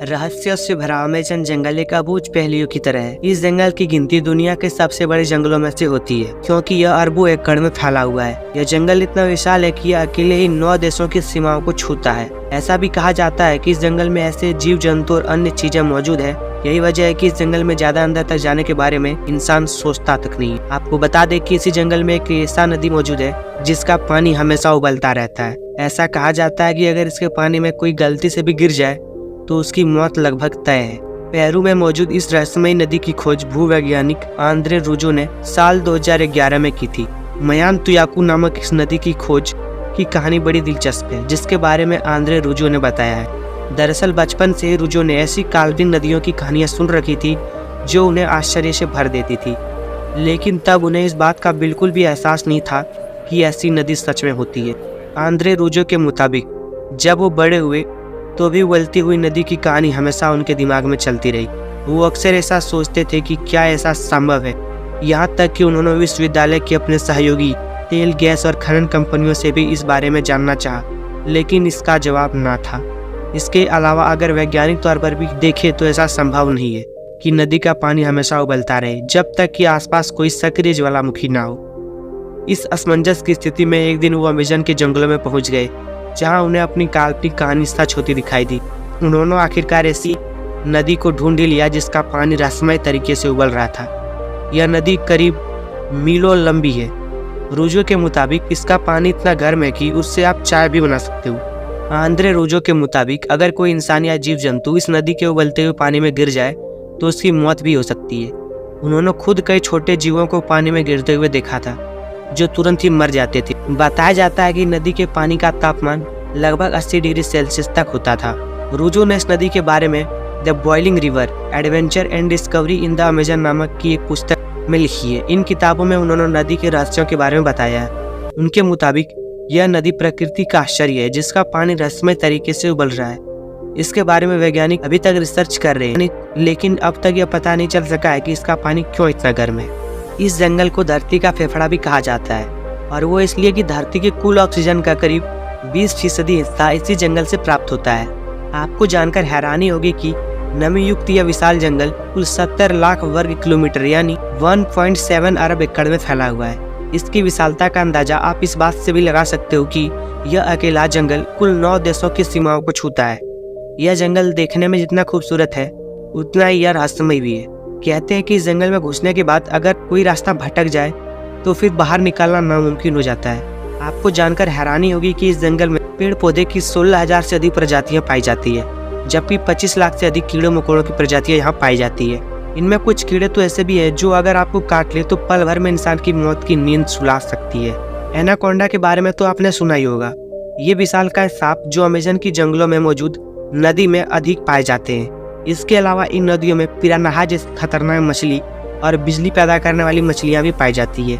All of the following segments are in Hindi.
रहस्यों से भरा अमेज़न जंगल एक अबूझ पहेलियों की तरह है। इस जंगल की गिनती दुनिया के सबसे बड़े जंगलों में से होती है, क्योंकि यह अरबों एकड़ में फैला हुआ है। यह जंगल इतना विशाल है कि यह अकेले ही 9 देशों की सीमाओं को छूता है। ऐसा भी कहा जाता है कि इस जंगल में ऐसे जीव जंतु और अन्य चीजें मौजूद है। यही वजह है कि इस जंगल में ज्यादा अंदर तक जाने के बारे में इंसान सोचता तक नहीं है। आपको बता दें कि इसी जंगल में एक ऐसा नदी मौजूद है जिसका पानी हमेशा उबलता रहता है। ऐसा कहा जाता है कि अगर इसके पानी में कोई गलती से भी गिर जाए तो उसकी मौत लगभग तय है। पेरू में मौजूद इस रहस्यमयी नदी की खोज भूवैज्ञानिक आंद्रे रूजो ने साल 2011 में की थी। मयांतुयाकू नामक इस नदी की खोज की कहानी बड़ी दिलचस्प है, जिसके बारे में आंद्रे रूजो ने बताया है। दरअसल बचपन से रूजो ने ऐसी काल्पनिक नदियों की कहानियां सुन रखी थी जो उन्हें आश्चर्य से भर देती थी, लेकिन तब उन्हें इस बात का बिल्कुल भी एहसास नहीं था कि ऐसी नदी सच में होती है। आंद्रे रूजो के मुताबिक जब वो बड़े हुए तो भी उबलती हुई नदी की कहानी हमेशा उनके दिमाग में चलती रही। वो अक्सर ऐसा सोचते थे कि क्या ऐसा संभव है। यहाँ तक कि उन्होंने विश्वविद्यालय के अपने सहयोगी तेल, गैस और खनन कंपनियों से भी इस बारे में जानना चाहा, लेकिन इसका जवाब ना था। इसके अलावा अगर वैज्ञानिक तौर पर भी देखें तो ऐसा संभव नहीं है कि नदी का पानी हमेशा उबलता रहे जब तक कि आसपास कोई सक्रिय ज्वालामुखी ना हो। इस असमंजस की स्थिति में एक दिन वो अमेज़न के जंगलों में पहुंच गए, जहां उन्हें अपनी काल्पनिक कहानी सच होती दिखाई दी। उन्होंने आखिरकार ऐसी नदी को ढूंढ लिया जिसका पानी रहस्यमय तरीके से उबल रहा था। यह नदी करीब मीलों लंबी है। रूजो के मुताबिक इसका पानी इतना गर्म है कि उससे आप चाय भी बना सकते हो। आंद्रे रूजो के मुताबिक अगर कोई इंसान या जीव जंतु इस नदी के उबलते हुए पानी में गिर जाए तो उसकी मौत भी हो सकती है। उन्होंने खुद कई छोटे जीवों को पानी में गिरते हुए देखा था जो तुरंत ही मर जाते थे। बताया जाता है कि नदी के पानी का तापमान लगभग 80 डिग्री सेल्सियस तक होता था। रूजो ने इस नदी के बारे में the boiling river adventure and discovery in the Amazon नामक की एक पुस्तक में लिखी है। इन किताबों में उन्होंने नदी के रहस्यों के बारे में बताया है। उनके मुताबिक यह नदी प्रकृति का आश्चर्य है जिसका पानी रहस्यमय तरीके से उबल रहा है। इसके बारे में वैज्ञानिक अभी तक रिसर्च कर रहे हैं, लेकिन अब तक यह पता नहीं चल सका है कि इसका पानी क्यों इतना गर्म है। इस जंगल को धरती का फेफड़ा भी कहा जाता है, और वो इसलिए कि धरती के कुल ऑक्सीजन का करीब 20% हिस्सा इसी जंगल से प्राप्त होता है। आपको जानकर हैरानी होगी कि नमी युक्त यह विशाल जंगल कुल 70 लाख वर्ग किलोमीटर यानी 1.7 अरब एकड़ में फैला हुआ है। इसकी विशालता का अंदाजा आप इस बात से भी लगा सकते हो कि यह अकेला जंगल कुल 9 देशों की सीमाओं को छूता है। यह जंगल देखने में जितना खूबसूरत है उतना ही यह रहस्यमय भी है। कहते हैं कि इस जंगल में घुसने के बाद अगर कोई रास्ता भटक जाए तो फिर बाहर निकालना नामुमकिन हो जाता है। आपको जानकर हैरानी होगी कि इस जंगल में पेड़ पौधे की 16,000 से अधिक प्रजातियां पाई जाती है, जबकि 25 लाख से अधिक कीड़े मकोड़ों की प्रजातियां यहाँ पाई जाती है। इनमें कुछ कीड़े तो ऐसे भी हैं जो अगर आपको काट ले तो पल भर में इंसान की मौत की नींद सुला सकती है। एनाकोंडा के बारे में तो आपने सुना ही होगा। ये विशालकाय सांप जो अमेज़न की जंगलों में मौजूद नदी में अधिक पाए जाते हैं। इसके अलावा इन नदियों में पिरान्हा जैसी खतरनाक मछली और बिजली पैदा करने वाली मछलियां भी पाई जाती है।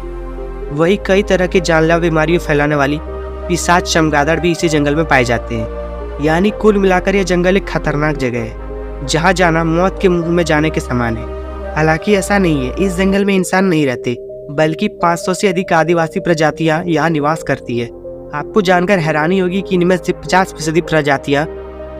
वही कई तरह की जानलेवा बीमारियों फैलाने वाली पिशाच चमगादड़ भी इसी जंगल में पाए जाते हैं। यानी कुल मिलाकर यह जंगल एक खतरनाक जगह है जहां जाना मौत के मुंह में जाने के समान है। हालांकि ऐसा नहीं है, इस जंगल में इंसान नहीं रहते, बल्कि 500 से अधिक आदिवासी प्रजातियां यहाँ निवास करती है। आपको जानकर हैरानी होगी कि इनमें से 50% प्रजातियां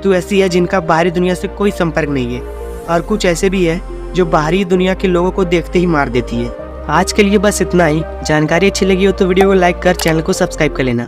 तो ऐसी है जिनका बाहरी दुनिया से कोई संपर्क नहीं है, और कुछ ऐसे भी है जो बाहरी दुनिया के लोगों को देखते ही मार देती है। आज के लिए बस इतना ही। जानकारी अच्छी लगी हो तो वीडियो को लाइक कर चैनल को सब्सक्राइब कर लेना।